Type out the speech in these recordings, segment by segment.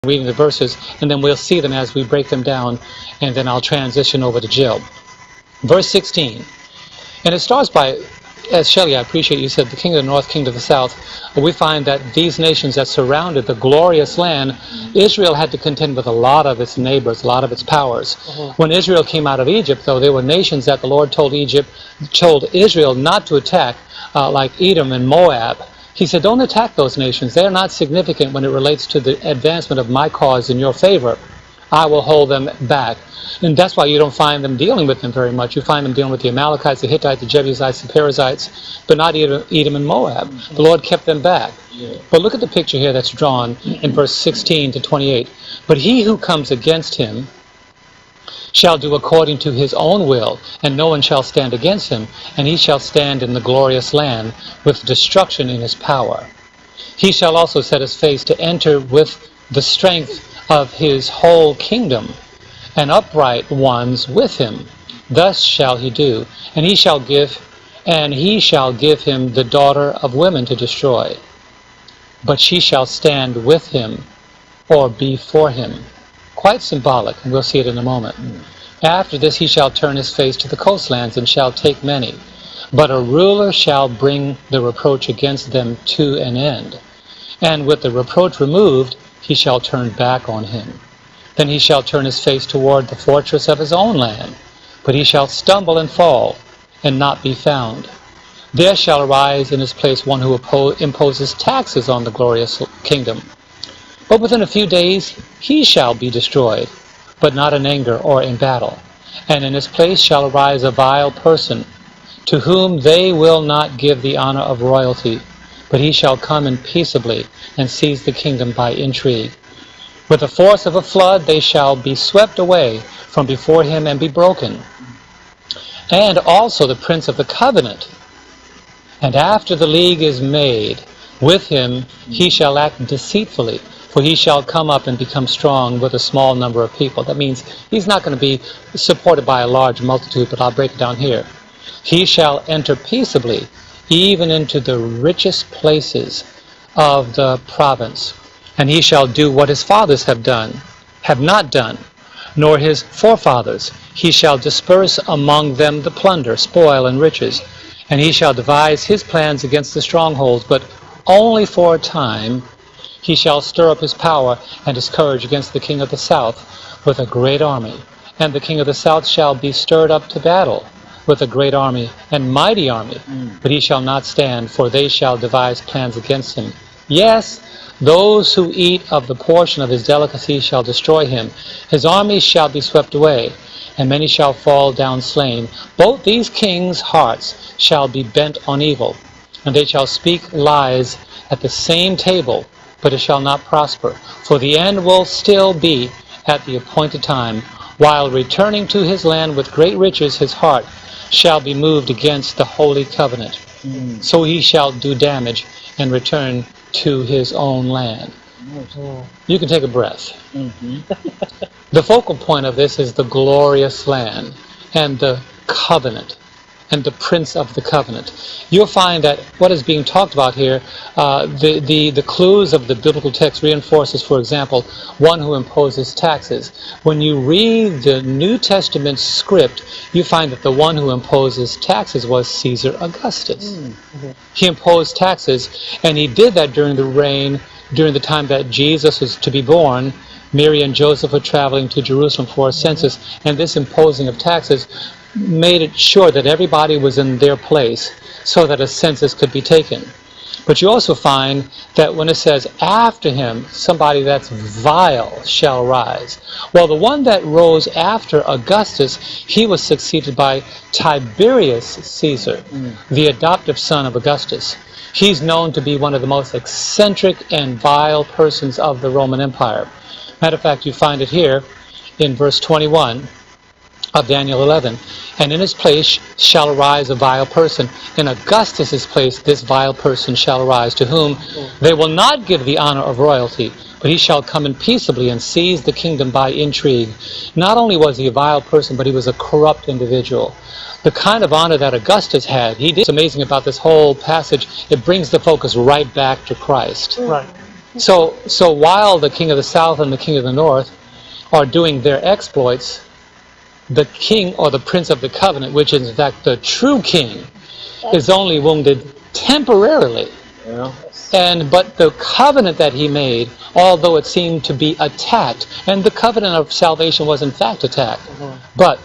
reading the verses, and then we'll see them as we break them down, and then I'll transition over to Jill. Verse 16. And it starts by, as Shelley, I appreciate you said, the king of the north, king of the south. We find that these nations that surrounded the glorious land, Israel had to contend with a lot of its neighbors, a lot of its powers. When Israel came out of Egypt, though, there were nations that the Lord told Israel not to attack, like Edom and Moab. He said, don't attack those nations. They are not significant when it relates to the advancement of my cause in your favor. I will hold them back. And that's why you don't find them dealing with them very much. You find them dealing with the Amalekites, the Hittites, the Jebusites, the Perizzites, but not Edom and Moab. The Lord kept them back. But look at the picture here that's drawn in verse 16 to 28. But he who comes against him shall do according to his own will, and no one shall stand against him, and he shall stand in the glorious land with destruction in his power. He shall also set his face to enter with the strength of his whole kingdom, and upright ones with him. Thus shall he do, and he shall give him the daughter of women to destroy. But she shall stand with him, or be for him. Quite symbolic, and we'll see it in a moment. After this he shall turn his face to the coastlands, and shall take many. But a ruler shall bring the reproach against them to an end. And with the reproach removed, he shall turn back on him. Then he shall turn his face toward the fortress of his own land. But he shall stumble and fall, and not be found. There shall arise in his place one who imposes taxes on the glorious kingdom. But within a few days he shall be destroyed, but not in anger or in battle. And in his place shall arise a vile person, to whom they will not give the honor of royalty, but he shall come in peaceably and seize the kingdom by intrigue. With the force of a flood they shall be swept away from before him and be broken. And also the prince of the covenant. And after the league is made with him, he shall act deceitfully, for he shall come up and become strong with a small number of people. That means he's not going to be supported by a large multitude, but I'll break it down here. He shall enter peaceably, even into the richest places of the province. And he shall do what his fathers have not done, nor his forefathers. He shall disperse among them the plunder, spoil, and riches. And he shall devise his plans against the strongholds, but only for a time. He shall stir up his power and his courage against the king of the south with a great army. And the king of the south shall be stirred up to battle with a great army and mighty army. But he shall not stand, for they shall devise plans against him. Yes, those who eat of the portion of his delicacy shall destroy him. His army shall be swept away, and many shall fall down slain. Both these kings' hearts shall be bent on evil, and they shall speak lies at the same table, but it shall not prosper. For the end will still be at the appointed time. While returning to his land with great riches, his heart shall be moved against the holy covenant. So he shall do damage and return to his own land. You can take a breath. The focal point of this is the glorious land and the covenant and the prince of the covenant. You'll find that what is being talked about here, the clues of the biblical text reinforces, for example, one who imposes taxes. When you read the New Testament script, you find that the one who imposes taxes was Caesar Augustus. He imposed taxes, and he did that during the time that Jesus was to be born. Mary and Joseph were traveling to Jerusalem for a census, and this imposing of taxes made it sure that everybody was in their place so that a census could be taken. But you also find that when it says, after him, somebody that's vile shall rise. Well, the one that rose after Augustus, he was succeeded by Tiberius Caesar, the adoptive son of Augustus. He's known to be one of the most eccentric and vile persons of the Roman Empire. Matter of fact, you find it here in verse 21 of Daniel 11. And in his place shall arise a vile person. In Augustus's place this vile person shall arise, to whom they will not give the honor of royalty, but he shall come in peaceably and seize the kingdom by intrigue. Not only was he a vile person, but he was a corrupt individual. The kind of honor that Augustus had, he did. What's amazing about this whole passage, it brings the focus right back to Christ. Right. So while the king of the south and the king of the north are doing their exploits, the king or the prince of the covenant, which is in fact the true king, is only wounded temporarily. Yeah. But the covenant that he made, although it seemed to be attacked, and the covenant of salvation was in fact attacked, but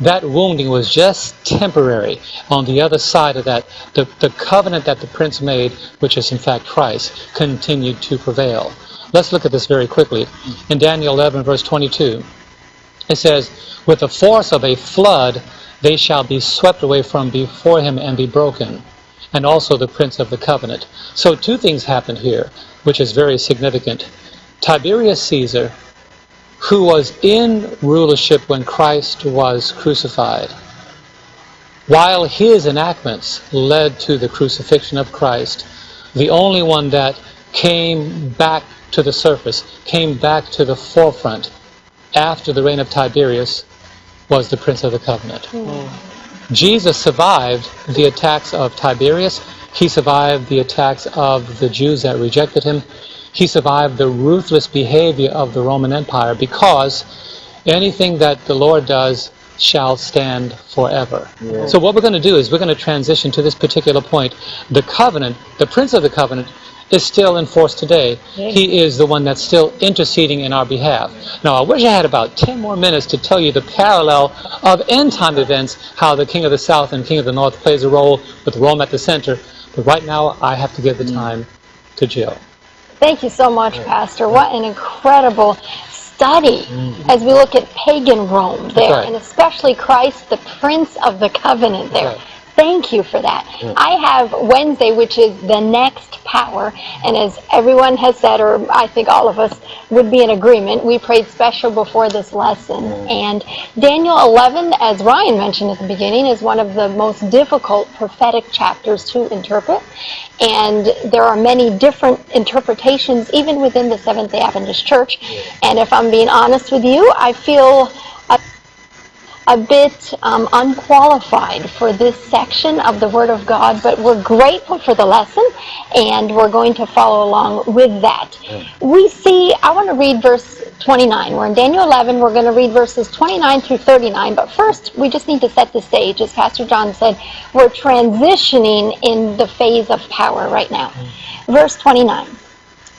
that wounding was just temporary. On the other side of that, the covenant that the prince made, which is in fact Christ, continued to prevail. Let's look at this very quickly. In Daniel 11, verse 22, it says, "With the force of a flood, they shall be swept away from before him and be broken, and also the prince of the covenant." So two things happened here, which is very significant. Tiberius Caesar, who was in rulership when Christ was crucified, while his enactments led to the crucifixion of Christ, the only one that came back to the surface, came back to the forefront after the reign of Tiberius, was the Prince of the Covenant. Jesus survived the attacks of Tiberius. He survived the attacks of the Jews that rejected him. He survived the ruthless behavior of the Roman Empire, because anything that the Lord does shall stand forever. Yeah. So what we're going to do is we're going to transition to this particular point. The covenant, the Prince of the Covenant, is still in force today. He is the one that's still interceding in our behalf. Now, I wish I had about 10 more minutes to tell you the parallel of end-time events, how the King of the South and King of the North plays a role with Rome at the center. But right now, I have to give the time to Jill. Thank you so much, Pastor. What an incredible study as we look at pagan Rome there, right. and especially Christ, the Prince of the Covenant there. Right. Thank you for that. I have Wednesday, which is the next power, and as everyone has said, or I think all of us would be in agreement, we prayed special before this lesson. And Daniel 11, as Ryan mentioned at the beginning, is one of the most difficult prophetic chapters to interpret. And there are many different interpretations, even within the Seventh-day Adventist Church. And if I'm being honest with you, I feel a bit unqualified for this section of the Word of God, but we're grateful for the lesson, and we're going to follow along with that. We see, I want to read verse 29. We're in Daniel 11. We're going to read verses 29 through 39, but first we just need to set the stage. As Pastor John said, we're transitioning in the phase of power right now. Verse 29.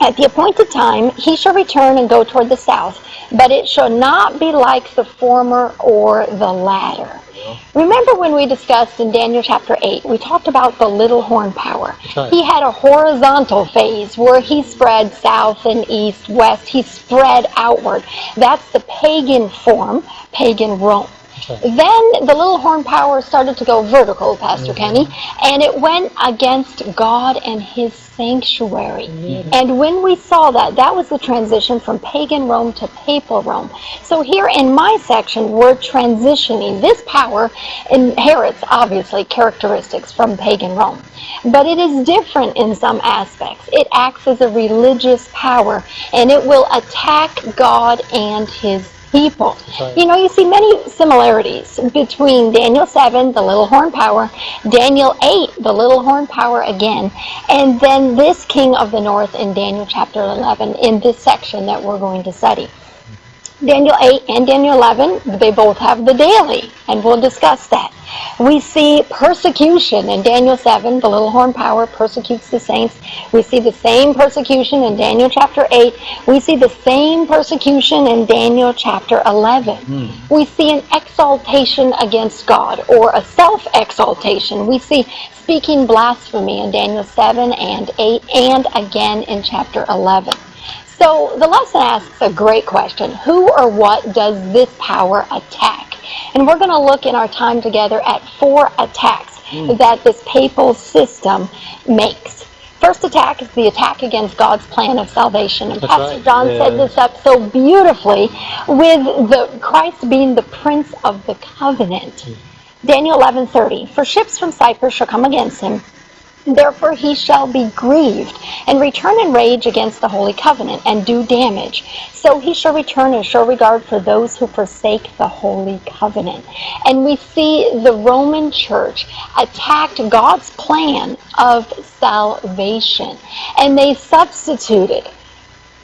At the appointed time, he shall return and go toward the south, but it shall not be like the former or the latter. Remember when we discussed in Daniel chapter 8, we talked about the little horn power. Right. He had a horizontal phase where he spread south and east, west. He spread outward. That's the pagan form, pagan Rome. Then the little horn power started to go vertical, Pastor Kenny, and it went against God and his sanctuary. And when we saw that, that was the transition from pagan Rome to papal Rome. So here in my section, we're transitioning. This power inherits, obviously, characteristics from pagan Rome. But it is different in some aspects. It acts as a religious power, and it will attack God and his people. Right. You know, you see many similarities between Daniel 7, the little horn power, Daniel 8, the little horn power again, and then this king of the north in Daniel chapter 11 in this section that we're going to study. Daniel 8 and Daniel 11, they both have the daily, and we'll discuss that. We see persecution in Daniel 7, the little horn power persecutes the saints. We see the same persecution in Daniel chapter 8. We see the same persecution in Daniel chapter 11. We see an exaltation against God, or a self-exaltation. We see speaking blasphemy in Daniel 7 and 8, and again in chapter 11. So the lesson asks a great question. Who or what does this power attack? And we're going to look in our time together at 4 attacks that this papal system makes. First attack is the attack against God's plan of salvation. And Pastor John set this up so beautifully with the Christ being the Prince of the Covenant. Daniel 11:30. For ships from Cyprus shall come against him. Therefore he shall be grieved, and return in rage against the holy covenant, and do damage. So he shall return and show regard for those who forsake the holy covenant. And we see the Roman church attacked God's plan of salvation, and they substituted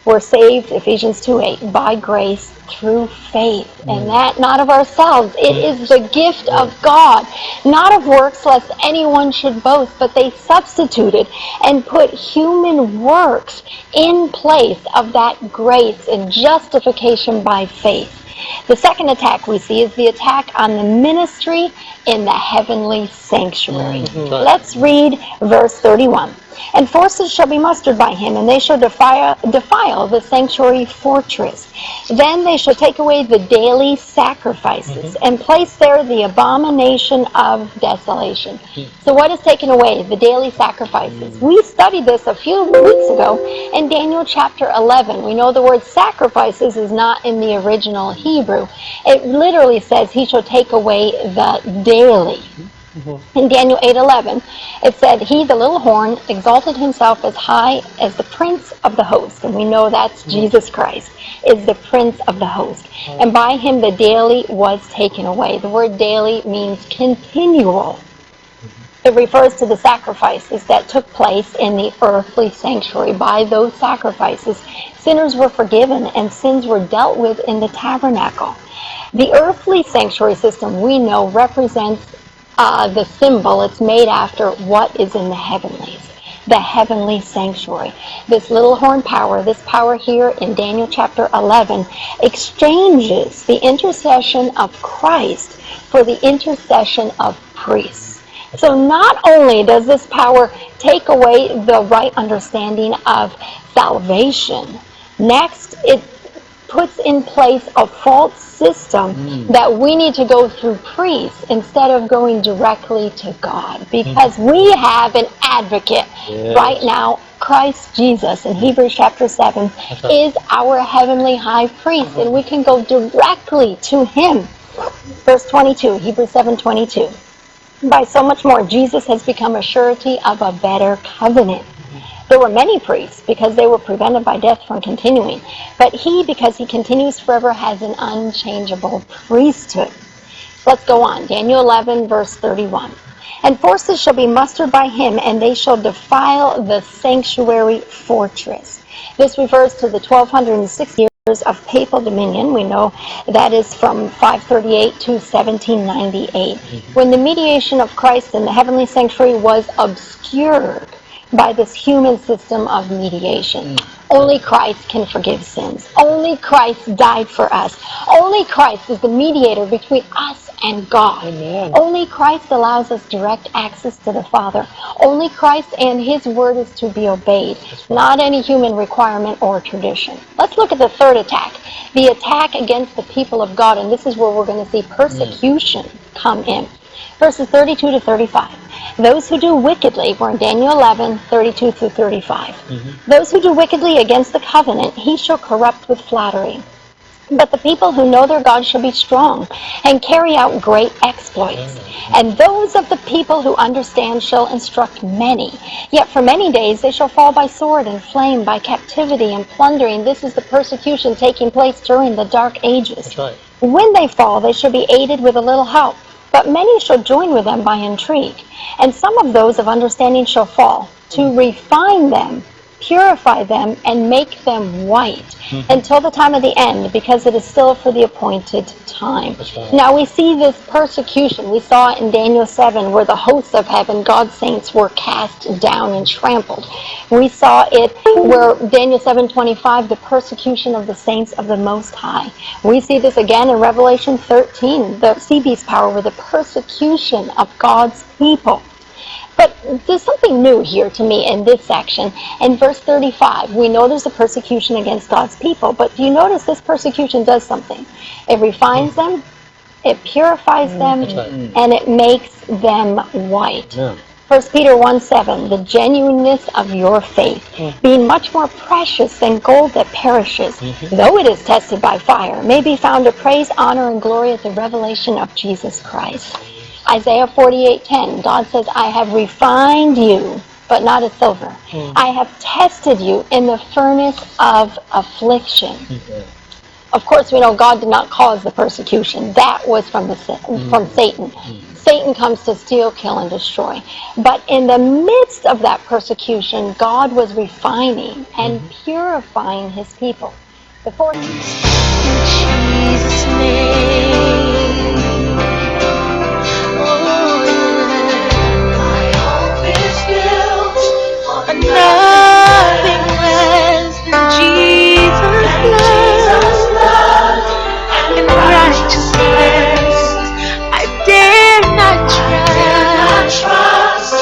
We're saved, Ephesians 2:8, by grace through faith, and that not of ourselves. It is the gift of God, not of works, lest anyone should boast. But they substituted and put human works in place of that grace and justification by faith. The second attack we see is the attack on the ministry in the heavenly sanctuary. Let's read verse 31. And forces shall be mustered by him, and they shall defile the sanctuary fortress. Then they shall take away the daily sacrifices, and place there the abomination of desolation. So what is taken away? The daily sacrifices. We studied this a few weeks ago in Daniel chapter 11. We know the word sacrifices is not in the original Hebrew. It literally says he shall take away the daily. In Daniel 8:11, it said, he, the little horn, exalted himself as high as the prince of the host. And we know that's Jesus Christ, is the prince of the host. And by him the daily was taken away. The word daily means continual. It refers to the sacrifices that took place in the earthly sanctuary. By those sacrifices, sinners were forgiven and sins were dealt with in the tabernacle. The earthly sanctuary system, we know, represents the symbol. It's made after what is in the heavenlies, the heavenly sanctuary. This little horn power, this power here in Daniel chapter 11, exchanges the intercession of Christ for the intercession of priests. So not only does this power take away the right understanding of salvation, next it puts in place a false system that we need to go through priests instead of going directly to God, because we have an advocate right now. Christ Jesus in Hebrews chapter 7 is our heavenly high priest, and we can go directly to him. Verse 22, Hebrews 7:22. By so much more, Jesus has become a surety of a better covenant. There were many priests because they were prevented by death from continuing. But he, because he continues forever, has an unchangeable priesthood. Let's go on. Daniel 11, verse 31. And forces shall be mustered by him, and they shall defile the sanctuary fortress. This refers to the 1260 years of papal dominion. We know that is from 538 to 1798, when the mediation of Christ in the heavenly sanctuary was obscured by this human system of mediation. Only Christ can forgive sins. Only Christ died for us. Only Christ is the mediator between us and God. Amen. Only Christ allows us direct access to the Father. Only Christ and his word is to be obeyed, not any human requirement or tradition. Let's look at the third attack, the attack against the people of God, and this is where we're going to see persecution come in. Verses 32 to 35. Those who do wickedly, we're in Daniel 11, 32 through 35. Those who do wickedly against the covenant, he shall corrupt with flattery. But the people who know their God shall be strong and carry out great exploits. And those of the people who understand shall instruct many. Yet for many days they shall fall by sword and flame, by captivity and plundering. This is the persecution taking place during the dark ages. That's right. When they fall, they shall be aided with a little help. But many shall join with them by intrigue. And some of those of understanding shall fall, to refine them, purify them, and make them white until the time of the end, because it is still for the appointed time. Right. Now we see this persecution. We saw it in Daniel 7, where the hosts of heaven, God's saints, were cast down and trampled. We saw it where Daniel 7:25, the persecution of the saints of the Most High. We see this again in Revelation 13, the sea beast power, with the persecution of God's people. But there's something new here to me in this section. In verse 35, we know there's a persecution against God's people, but do you notice this persecution does something? It refines them, it purifies them, and it makes them white. 1 Peter 1:7, the genuineness of your faith, being much more precious than gold that perishes, though it is tested by fire, may be found to praise, honor, and glory at the revelation of Jesus Christ. Isaiah 48:10, God says, I have refined you, but not as silver. I have tested you in the furnace of affliction. Of course, we know God did not cause the persecution. That was from Satan. Satan comes to steal, kill, and destroy. But in the midst of that persecution, God was refining and purifying his people. Before In Jesus' name. Oh, my hope is built on nothing less than Jesus' blood and righteousness. I dare not trust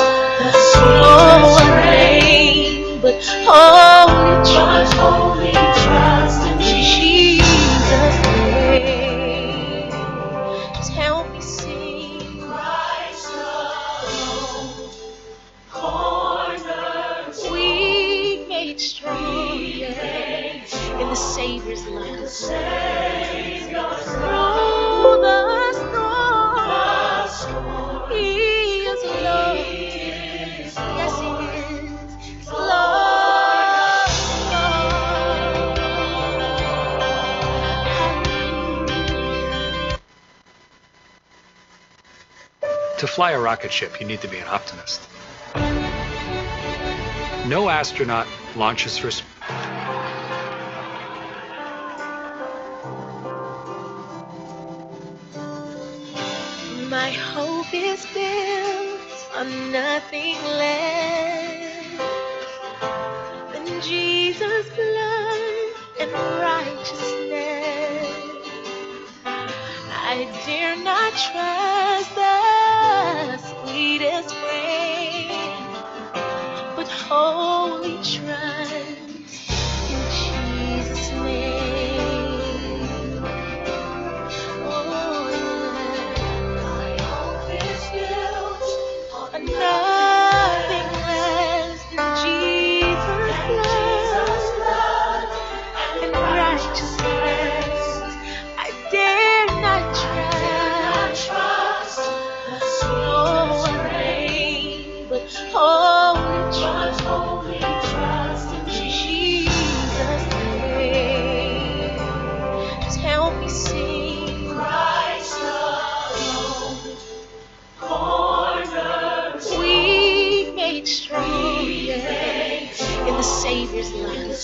the sweetest rain, but only trust in Jesus' name. Just help me sing. Christ alone, corners weak made strong, in the Savior's love. Through the storm, He is love. Yes, He is. He's love. To fly a rocket ship, you need to be an optimist. No astronaut launches for space. My hope is built on nothing less than Jesus' blood and righteousness. I dare not trust the sweetest frame, but wholly trust in Jesus' name. Oh, my hope is built on nothing less than Jesus' blood and righteousness. I dare not trust the sweetest rain, but only trust in Jesus' name. Just help me sing. Christ alone, corners weak made strong, in the Savior's love.